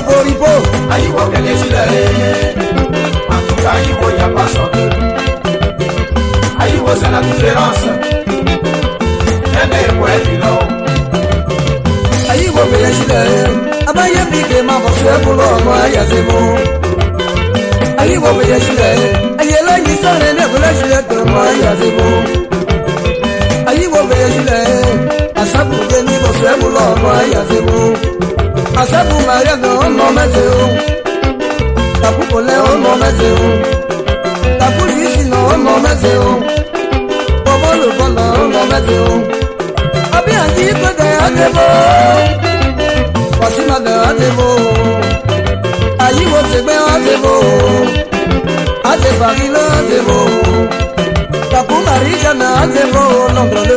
boripo. Ayiwo kele chile. En tout cas, Ayiwo y a pas son deux. Ayiwo c'est la différence. Nene ouais bilo. Ayiwo kele chile. Abaye bige ma bo se bulo mo ya se mo. Ayiwo kele chile. Ayele ni sare ne bulo chile to mo ya se mo. Ayiwo kele chile. Asabu de ni bo se bulo mo ya se mo. Asabu Maria no mezeo. Tapu pole no mezeo. Tapu lisi no mezeo. Bobo lo bola no mezeo. Abi anji ko de adebo. Wasima de adebo. Ayiwo segbe adebo. Ade barilo adebo. Tapu Maria na adebo londole.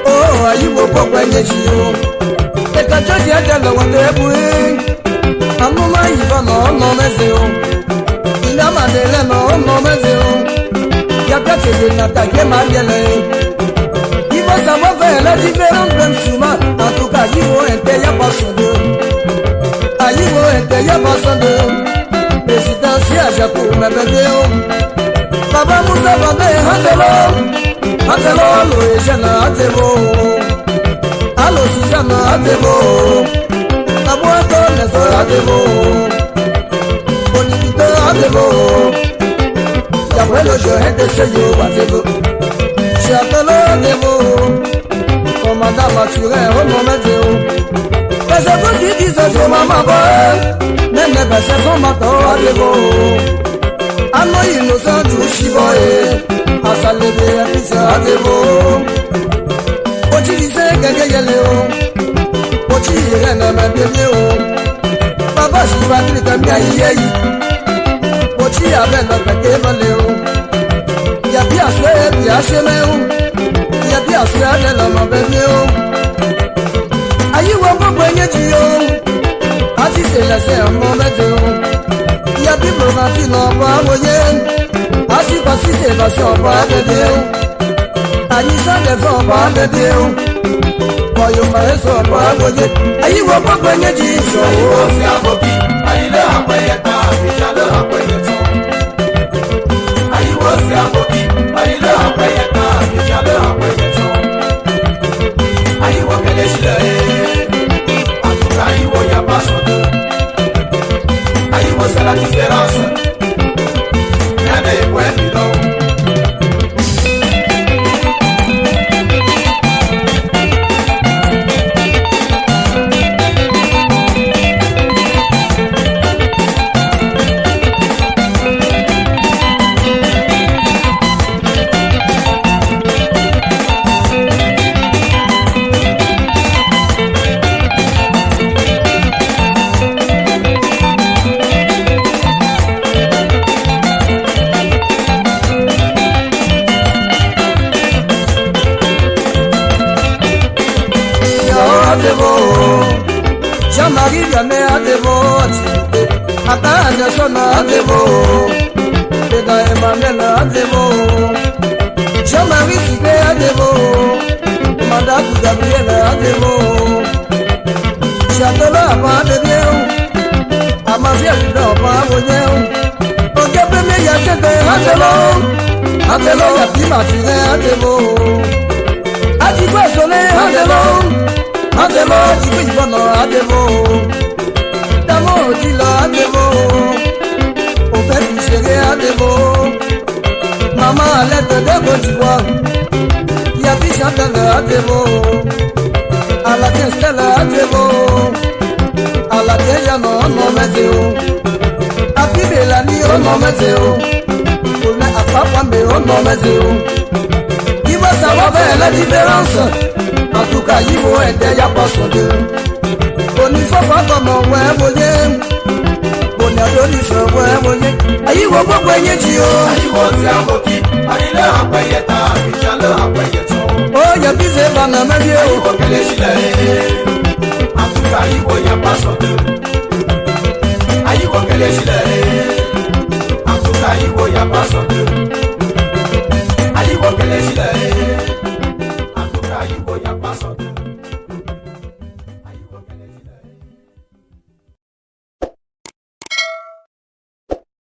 Oh ayiwo pokwa nyechio. Ekacho di adelo wate bui. Amuma yiba no mezeo. Ina madele no mezeo. Yakate de natake mariele. Il faut savoir faire la différence même souvent. En tout cas, Ayiwo était y'a pas son deux. Ayiwo était y'a pas son deux. Présidentiel, j'ai pour me bébé. Baba Moussa Babé, Handelo, lo et Jana Atebo. Allo Suzana Atebo. Abuato Neso Atebo. Bonito Atebo. Yahweh le jeu est de Seyo Atebo. Chatelo Atebo. Commandant Maturé, au moment mais c'est vous qui dites que maman va. Mais ne baissez pas ma tour Atebo. Ano innocent du chivoye. Asalebe Pisa Atebo. Otilise Gagayeleo. Otile Nama Bieneo. Baba Shiva Tritamia Yeyi. Oti Abena Kakevaleo. Yabi Aswe, Yashemeo. Yabi Aswe Adela Mabemeo. Ayiwo gbogbo enye ji o. Ati se lese ọmọ mẹjọ. Yabi Blogati na ọba awoye. Asi pasi se basi ọba abẹbẹ o. Ayisa dẹfẹ ọba abẹbẹ o. Kọyọ maẹsọ ọba awoye. Ayiwo gbogbo enye ji sọ o. Ayiwo si aboki. Ayile apẹyẹ ta abijale apẹyẹ tán. Ayiwo si aboki. Ayile apẹyẹ ta abijale apẹyẹ tán. Ayiwo kele chile. En tout cas, Ayiwo y a pas son deux. Ayiwo c'est la différence. Nene ouais bilo. Jean-Marie Vianney Atebo. Atanya Sona Atebo. Eda Emmanuel Atebo. Jean-Marie Sigé Atebo. Madame Gabriel Atebo. Chatola Apa Atebo. Amafia Lida Apa Abonye. Oge Peme Yachete Atebo. Atebo Yapima Tine Atebo. Atikwe Sole Atebo. Atebo, Atikwe Ibono Atebo. Damo Odilo Atebo. Ofe Bichere Atebo. Mama Alete Debo Jiwa. Yabi Chantal Atebo. Alake Stella Atebo. Alake Yano Ono Mezeo. Apibe Lani Ono Mezeo. Ole Apapambe Ono Mezeo. Il va savoir faire la différence. En tout cas, Ayiwo était y'a pas son deux. On n'y faut pas comme on ouais moyen. On a donné ce ouais moyen. Ayiwo gbogbo enye ji o. Ayiwo si aboki. Ayile apẹyẹ ta abijale apẹyẹ tán. Oh y'a bise bana mebie o. Ayiwo kele chile. En tout cas, Ayiwo y a pas son deux.